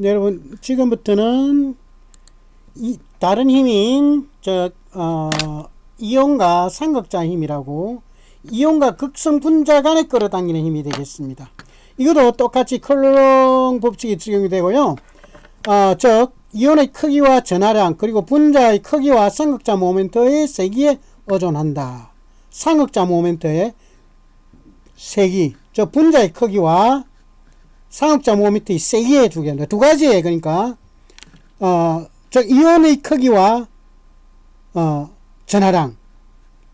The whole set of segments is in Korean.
여러분 지금부터는 다른 힘인 이온과 삼각자 힘이라고, 이온과 극성 분자 간에 끌어당기는 힘이 되겠습니다. 이것도 똑같이 컬롱 법칙이 적용이 되고요. 즉 이온의 크기와 전하량 그리고 분자의 크기와 삼각자 모멘트의 세기에 의존한다. 삼각자 모멘트의 세기, 즉 분자의 크기와 삼각자 모멘트의 세기에 주겠는데 두 가지에, 그러니까 즉 이온의 크기와 전하량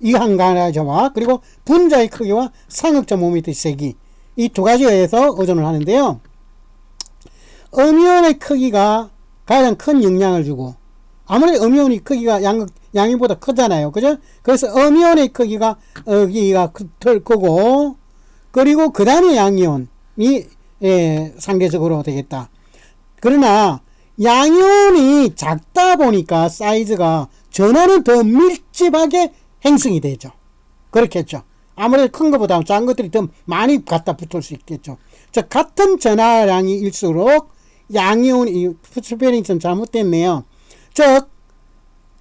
이 한 가지와 그리고 분자의 크기와 삼각자 모멘트의 세기, 이 두 가지에 의해서 의존을 하는데요. 음이온의 크기가 가장 큰 영향을 주고, 아무래도 음이온의 크기가 양이온보다 크잖아요. 그죠? 그래서 음이온의 크기가 여기가 크고, 그리고 그 다음에 양이온이 상대적으로 되겠다. 그러나 양이온이 작다 보니까 사이즈가 전하는 더 밀집하게 행성이 되죠. 그렇겠죠. 아무래도 큰 것보다 작은 것들이 더 많이 갖다 붙을 수 있겠죠. 즉 같은 전하량일수록 양이온이, 스페링은 잘못됐네요. 즉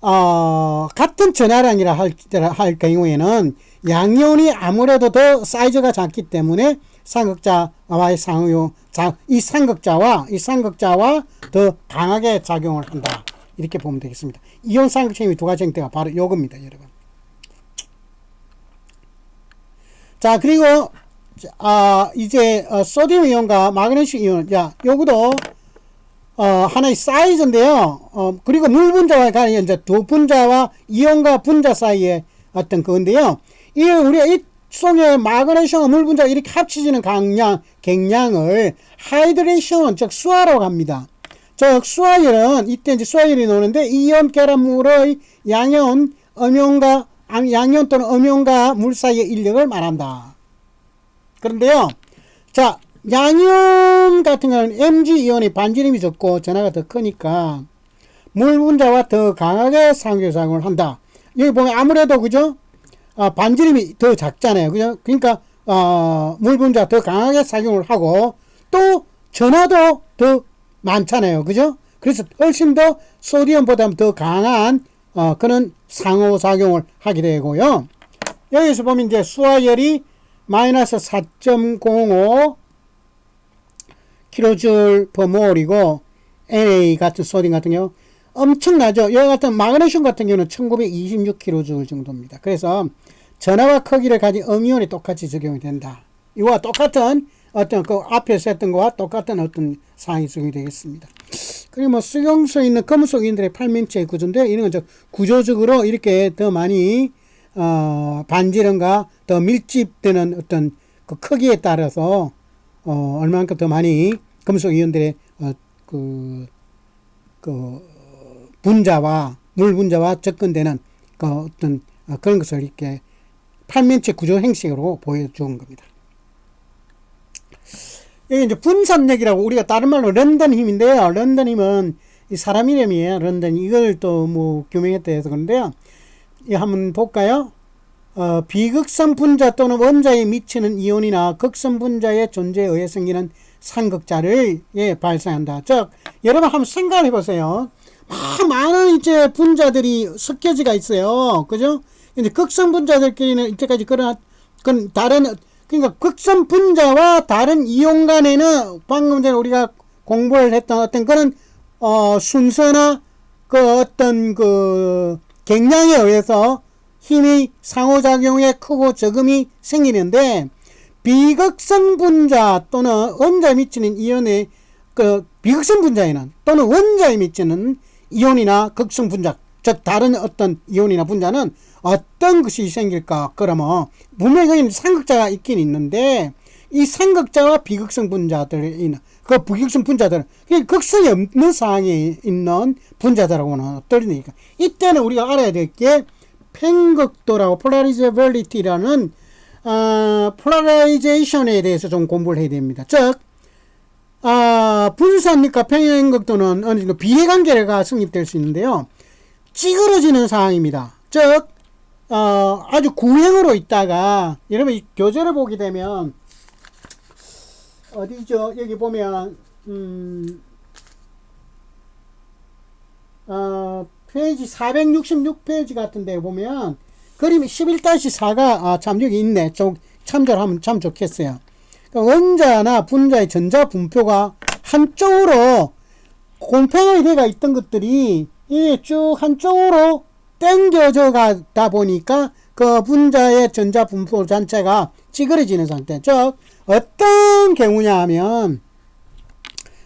같은 전하량이라 할 경우에는 양이온이 아무래도 더 사이즈가 작기 때문에 삼각자와의 상호, 이 삼각자와 더 강하게 작용을 한다. 이렇게 보면 되겠습니다. 이온 삼각자 힘이 두 가지 형태가 바로 요겁니다, 여러분. 자, 그리고 이제 소디움 이온과 마그네슘 이온, 요것도 하나의 사이즈인데요. 그리고 물 분자와 관련 이제 두 분자와 이온과 분자 사이의 어떤 그건데요. 이 우리가 이 속에 마그네슘과 물 분자가 이렇게 합치지는 갱량을 하이드레이션, 즉 수화라고 합니다. 즉 수화열은 이때 이제 수화열이 나오는데 이온 결합물의 양이온 또는 음이온과 물 사이의 인력을 말한다. 그런데요, 자, 양이온 같은 경우는 Mg-이온의 반지름이 적고 전하가 더 크니까 물 분자와 더 강하게 상호작용을 한다. 여기 보면 아무래도 그죠? 반지름이 더 작잖아요. 그죠? 그러니까 물 분자 더 강하게 작용을 하고 또 전하도 더 많잖아요. 그죠? 그래서 훨씬 더 소디움보다 더 강한 그런 상호작용을 하게 되고요. 여기서 보면 이제 수화열이 마이너스 4.05 kJ/몰이고 Na 같은 소디움 같은 경우 엄청나죠. 여기 같은 마그네슘 같은 경우는 1926 kJ 정도입니다. 그래서 전하와 크기를 가진 음이온이 똑같이 적용이 된다. 이와 똑같은 어떤 그 앞에서 했던 거와 똑같은 어떤 사항이 적용이 되겠습니다. 그리고 뭐 수용소에 있는 금속 이온들의 팔면체의 구조인데 이런 건 구조적으로 이렇게 더 많이 반지름과 더 밀집되는 어떤 그 크기에 따라서 얼마만큼 더 많이 금속 이온들의 분자와 물 분자와 접근되는 그 어떤 그런 것을 이렇게 팔면체 구조 형식으로 보여준 겁니다. 여기 이제 분산력이라고 우리가 다른 말로 런던 힘인데요. 런던 힘은 이 사람 이름이에요. 런던, 이걸 또 뭐 규명했다 해서 그런데요. 이 한번 볼까요? 비극성 분자 또는 원자에 미치는 이온이나 극성 분자의 존재에 의해 생기는 삼각자를 발생한다. 즉 여러분 한번 생각해 보세요. 많은 이제 분자들이 섞여지가 있어요. 그죠? 근데 극성 분자들끼리는 이때까지 그런 다른, 그러니까 극성 분자와 다른 이온 간에는 방금 전에 우리가 공부를 했던 어떤 그런 순서나 그 어떤 그 갱량에 의해서 힘이 상호작용에 크고 적음이 생기는데, 비극성 분자 또는 원자에 미치는 이온의 그 비극성 분자에는 또는 원자에 미치는 이온이나 극성 분자, 즉 다른 어떤 이온이나 분자는 어떤 것이 생길까? 그러면 분명히 삼각자가 있긴 있는데 이 삼각자와 비극성 분자들이 있는 그 비극성 분자들은 극성이 없는 상황에 있는 분자들하고는 어떠니까 이때는 우리가 알아야 될 게 편극도라고 폴라리제빌리티라는 폴라라이제이션에 대해서 좀 공부를 해야 됩니다. 즉 분산력과 편극도는 어느 정도 비례관계가 성립될 수 있는데요. 찌그러지는 상황입니다. 즉 아주 구행으로 있다가 여러분 이 교재를 보게 되면 어디죠? 여기 보면 페이지 466페이지 같은데 보면 그림 11-4가 참 여기 있네. 좀 참조를 하면 참 좋겠어요. 그러니까 원자나 분자의 전자 분포가 한쪽으로 공평하게 되어 있던 것들이 쭉 한쪽으로 당겨져 가다 보니까 그 분자의 전자 분포 전체가 찌그러지는 상태. 즉 어떤 경우냐 하면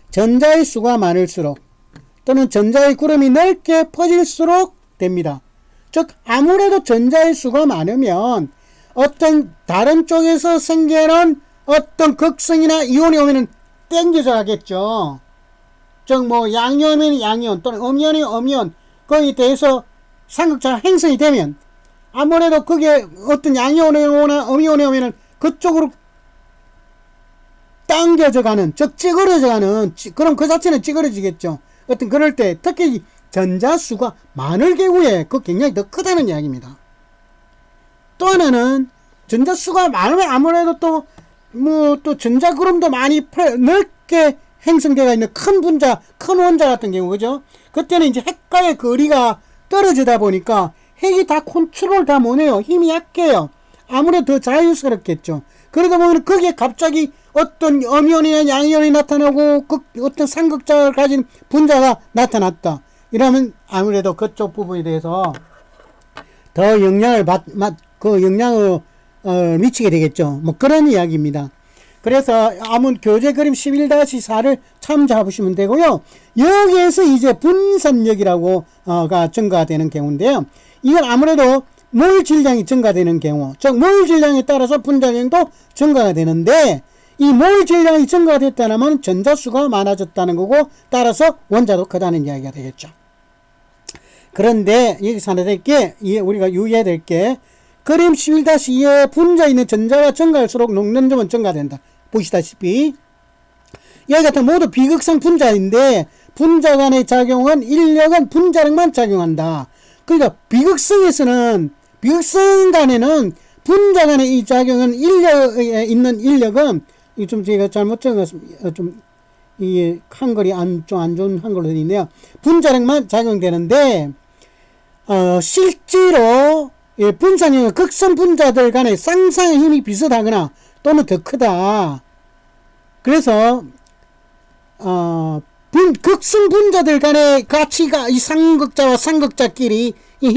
전자의 수가 많을수록 또는 전자의 구름이 넓게 퍼질수록 됩니다. 즉 아무래도 전자의 수가 많으면 어떤 다른 쪽에서 생겨난 어떤 극성이나 이온이 오면은 땡겨져 가겠죠. 즉 뭐 양이온이면 양이온 또는 음이온이면 음이온 거기에 대해서 삼극자가 행성이 되면 아무래도 그게 어떤 양이온이 오나 음이온이 오면은 그쪽으로 당겨져 가는, 즉 찌그러져 가는, 그럼 그 자체는 찌그러지겠죠. 어떤 그럴 때 특히 전자수가 많을 경우에 그 굉장히 더 크다는 이야기입니다. 또 하나는 전자수가 많으면 아무래도 또 또 전자구름도 많이 넓게 형성되어 있는 큰 분자, 큰 원자 같은 경우, 그죠? 그때는 이제 핵과의 거리가 떨어지다 보니까 핵이 다 컨트롤 다 못해요. 힘이 약해요. 아무래도 더 자유스럽겠죠. 그러다 보면 거기에 갑자기 어떤 음이온이나 양이온이 나타나고 어떤 삼극자를 가진 분자가 나타났다. 이러면 아무래도 그쪽 부분에 대해서 더 영향을 영향을 미치게 되겠죠. 뭐 그런 이야기입니다. 그래서 아무 교재 그림 11-4를 참조해보시면 되고요. 여기에서 이제 분산력이라고 가 증가되는 경우인데요. 이건 아무래도 몰 질량이 증가되는 경우, 즉 몰 질량에 따라서 분자량도 증가가 되는데 이 몰 질량이 증가됐다면 전자수가 많아졌다는 거고 따라서 원자도 크다는 이야기가 되겠죠. 그런데 여기서 하나 될 게, 우리가 유의해야 될 게, 그림 11-2에 분자에 있는 전자가 증가할수록 녹는 점은 증가된다. 보시다시피 여기 같은 모두 비극성 분자인데 분자 간의 작용은 인력은 분자력만 작용한다. 그러니까 비극성 간에는 분자 간의 이 작용은 인력에 있는 인력은 좀 제가 잘못 적었습니다. 좀 이 한글이 좀 안 좋은 한글로 되어 있네요. 분자력만 작용되는데 실제로 분산형은 극성 분자들 간의 쌍쌍의 힘이 비슷하거나 또는 더 크다. 그래서 극성 분자들 간의 가치가 이 상극자와 상극자끼리 이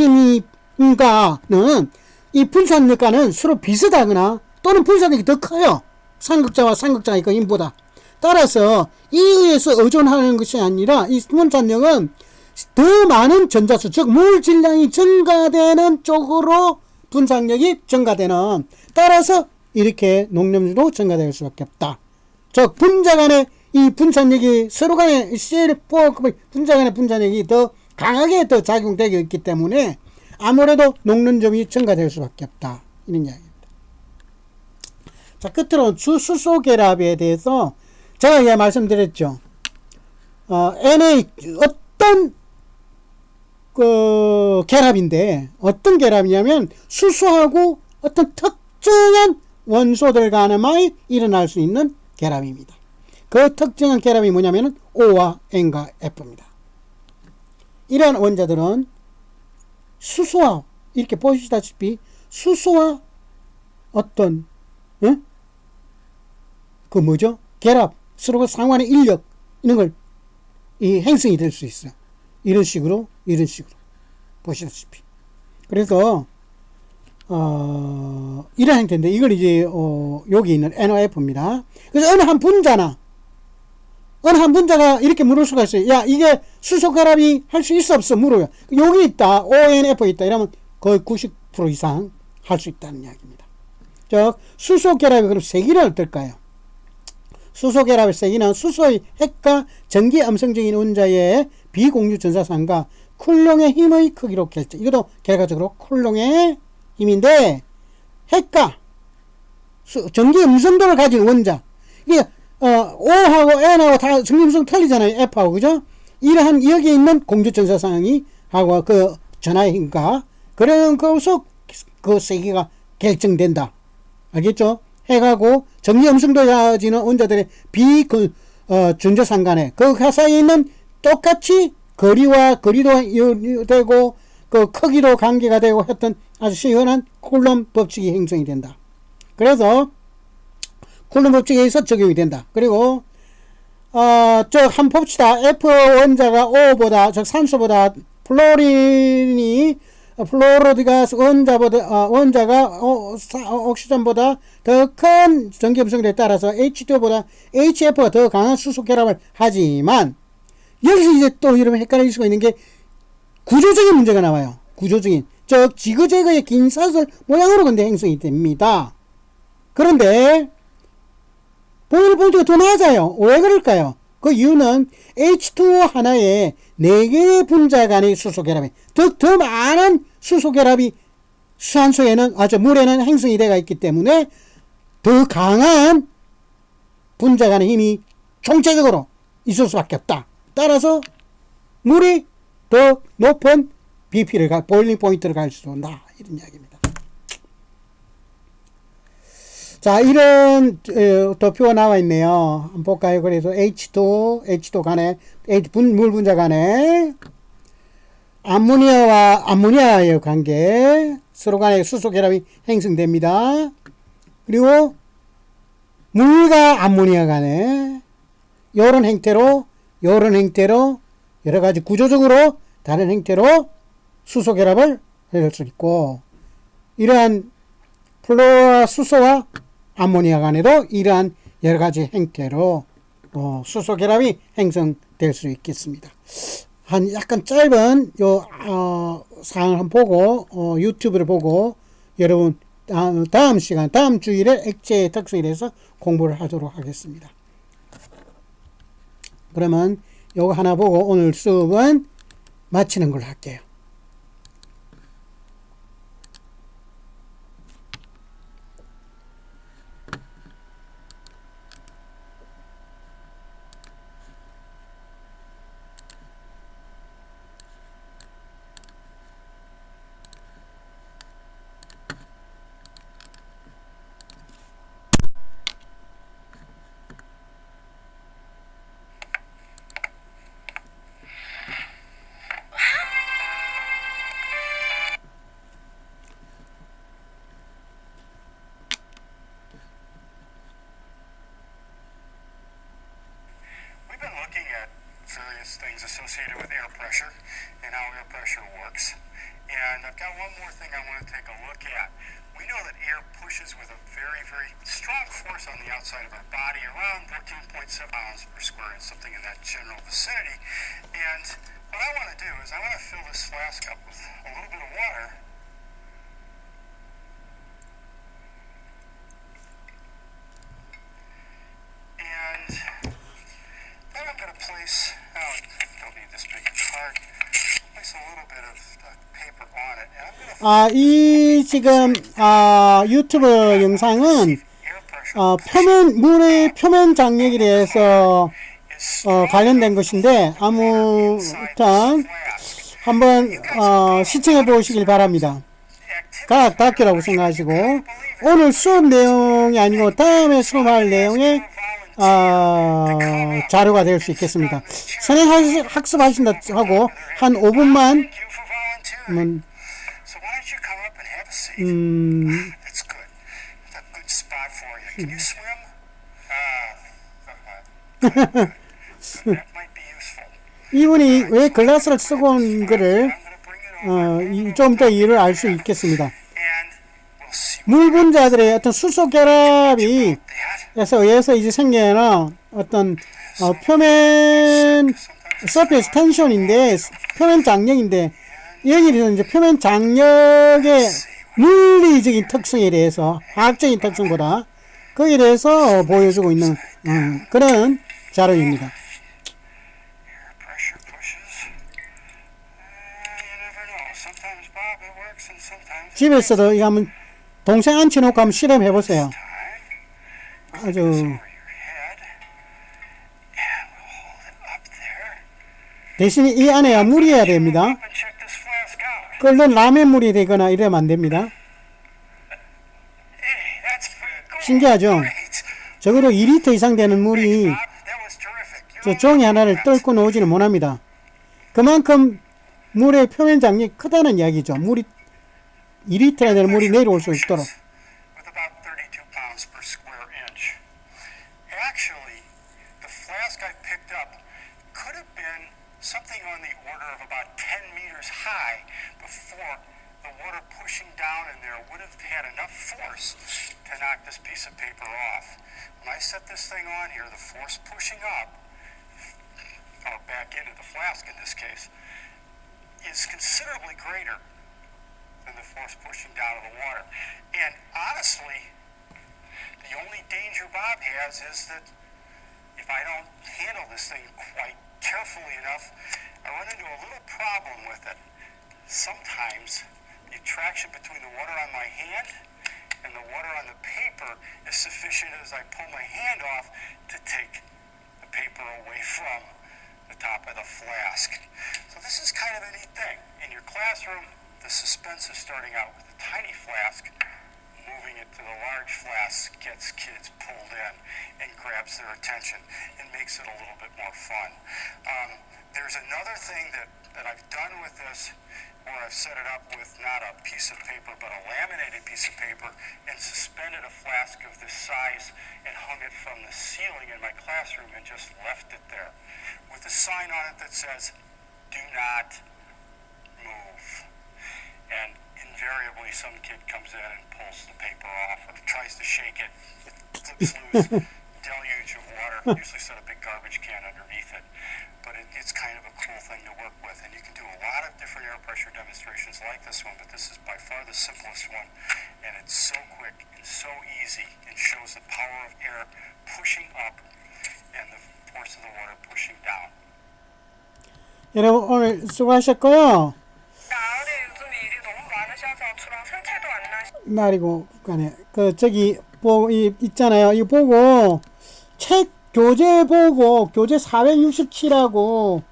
힘과는 이 분산력과는 서로 비슷하거나 또는 분산력이 더 커요. 상극자와 상극자의 그 힘보다. 따라서 이에 의해서 의존하는 것이 아니라 이 분산력은 더 많은 전자수, 즉 몰 질량이 증가되는 쪽으로 분산력이 증가되는, 따라서 이렇게 녹염도 증가될 수밖에 없다. 즉 분자 간의 이 분산력이 서로 간의 CL4 분자 간의 분산력이 더 강하게 더 작용되고 있기 때문에 아무래도 녹는 점이 증가될 수밖에 없다. 이런 이야기입니다. 자, 끝으로 수소 결합에 대해서 제가 예 말씀드렸죠. NA 어떤 결합인데 어떤 결합이냐면 수소하고 어떤 특정한 원소들 간에만 일어날 수 있는 결합입니다. 그 특정한 결합이 뭐냐면 O와 N과 F입니다. 이러한 원자들은 수소와 이렇게 보시다시피 수소와 어떤 그 뭐죠? 결합, 서로가 상환의 인력 이런 걸 이 행성이 될 수 있어요. 이런 식으로 보시다시피. 그래서 이런 형태인데 이걸 이제 여기 있는 NOF입니다. 그래서 어느 한 분자가 이렇게 물을 수가 있어요. 야, 이게 수소 결합이 할 수 있어 없어 물어요. 여기 있다, ONF 있다 이러면 거의 90% 이상 할 수 있다는 이야기입니다. 즉 수소 결합이 그럼 세기는 어떨까요? 수소 결합의 세기는 수소의 핵과 전기 암성적인 원자의 비공유 전사상과 쿨롱의 힘의 크기로 결정. 이것도 결과적으로 쿨롱의 힘인데 핵과 전기 음성도를 가진 원자, 이게 O하고 N하고 다 전기 음성 틀리잖아요. F하고, 그죠? 이러한 여기에 있는 공유 전사상이 하고 그 전하의 힘과 그런 것으로 그 세기가 결정된다. 알겠죠? 해가고 전기 음성도 가지는 원자들의 준저상 간에 그 사이에 있는 똑같이 거리도 되고 그 크기도 관계가 되고 했던 아주 시원한 쿨럼 법칙이 형성이 된다. 그래서 쿨럼 법칙에 의해서 적용이 된다. 그리고 한 봅시다. F 원자가 O보다 즉 산소보다 플로리드가 원자가 옥시전보다 더 큰 전기 음성에 따라서 H2보다 HF가 더 강한 수소 결합을 하지만 여기서 이제 또 여러분 헷갈릴 수가 있는 게 구조적인 문제가 나와요. 구조적인 즉 지그재그의 긴 사슬 모양으로 근데 형성이 됩니다. 그런데 보일 볼트가 더 낮아요. 왜 그럴까요? 그 이유는 H2O 하나에 4개의 분자 간의 수소 결합이 더 많은 수소 결합이 물에는 형성이 되어 있기 때문에 더 강한 분자 간의 힘이 총체적으로 있을 수밖에 없다. 따라서 물이 더 높은 보일링 포인트를 갈 수 있다. 이런 이야기입니다. 자, 이런 도표가 나와 있네요. 한번 볼까요? 그래서 H2 간에 물 분자 간에 암모니아의 관계, 서로 간에 수소 결합이 형성됩니다. 그리고 물과 암모니아 간에 이런 형태로 여러 가지 구조적으로 다른 형태로 수소 결합을 할 수 있고, 이러한 수소와 암모니아 간에도 이러한 여러 가지 형태로 수소 결합이 형성될 수 있겠습니다. 한 약간 짧은 사항을 한번 보고 유튜브를 보고 여러분 다음 주일에 액체의 특성에 대해서 공부를 하도록 하겠습니다. 그러면 요거 하나 보고 오늘 수업은 마치는 걸로 할게요. Various things associated with air pressure and how air pressure works. And I've got one more thing I want to take a look at. We know that air pushes with a very, very strong force on the outside of our body, around 14.7 pounds per square inch, something in that general vicinity. And what I want to do is I want to fill this flask up with a little bit of water. And then I'm going to place, don't need this big card, place a little bit of paper on it. And I'm going to 이 지금 유튜브 영상은 물의 표면 장력에 대해서 관련된 것인데 아무튼 한번 시청해 보시길 바랍니다. 과학 다큐라고 생각하시고 오늘 수업 내용이 아니고 다음에 수업할 내용의 자료가 될 수 있겠습니다. 선행 학습하신다 하고 한 5분만 이분이 왜 글라스를 쓰고 온 거를 좀 더 이유를 알 수 있겠습니다. 물 분자들의 어떤 수소 결합이 의해서 이제 생기는 어떤 표면 서페이스 텐션인데 표면 장력인데 여기서 이제 표면 장력의 물리적인 특성에 대해서 화학적인 특성보다 거기에 대해서 보여주고 있는 그런 자료입니다. 집에서도 이거 한번 동생 앉혀놓고 한번 실험해 보세요. 아주 대신에 이 안에 물이어야 됩니다. 끓는 라면물이 되거나 이러면 안 됩니다. 신기하죠? Great. 적어도 2리터 이상 되는 물이 Bob, that was terrific. 저 종이 하나를 뚫고 나오지는 못합니다. 그만큼 물의 표면 장력이 크다는 이야기죠. 물이 2리터나 되는 물이 내려올 수 있도록. With about 32 pounds per square inch. Actually, the flask I picked up could have been something on the order of about 10 meters high before the water pushing down in there would have had enough force to knock this piece of paper off. When I set this thing on here, the force pushing up, or back into the flask in this case, is considerably greater than the force pushing down of the water. And honestly, the only danger Bob has is that if I don't handle this thing quite carefully enough, I run into a little problem with it. Sometimes the attraction between the water on my hand and the water on the paper is sufficient as I pull my hand off to take the paper away from the top of the flask. So this is kind of a neat thing. In your classroom, the suspense of starting out with a tiny flask, moving it to the large flask gets kids pulled in and grabs their attention and makes it a little bit more fun. There's another thing that I've done with this where I've set it up with not a piece of paper but a laminated piece of paper and suspended a flask of this size and hung it from the ceiling in my classroom and just left it there with a sign on it that says, "Do not move." And invariably some kid comes in and pulls the paper off or tries to shake it. It flips loose, deluge of water, usually set a big garbage can underneath it. But it's kind of a cool thing to work with. And you can do a lot of different air pressure demonstrations like this one, but this is by far the simplest one. And it's so quick and so easy and shows the power of air pushing up and the force of the water pushing down. 여러분 오늘 수고하셨고요. 나은에 요즘 일이 너무 많으셔서 주랑 상체도 안 나시. 날이고 간에 그 저기 있잖아요. 이거 보고 책 교재 보고 교재 467하고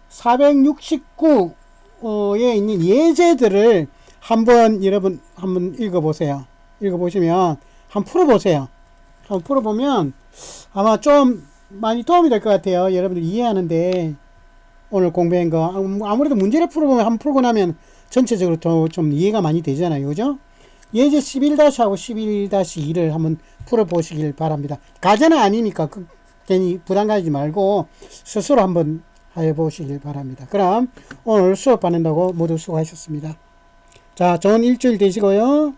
469에 있는 예제들을 한번 여러분 한번 읽어보세요. 읽어보시면 한번 풀어보세요. 한번 풀어보면 아마 좀 많이 도움이 될 것 같아요. 여러분들 이해하는데 오늘 공부한 거 아무래도 문제를 풀어보면 한번 풀고 나면 전체적으로 더 좀 이해가 많이 되잖아요. 그죠? 예제 11-하고 11-2를 한번 풀어보시길 바랍니다. 과제는 아니니까 괜히 부담 가지지 말고 스스로 한번 해보시길 바랍니다. 그럼 오늘 수업 받는다고 모두 수고하셨습니다. 자, 좋은 일주일 되시고요.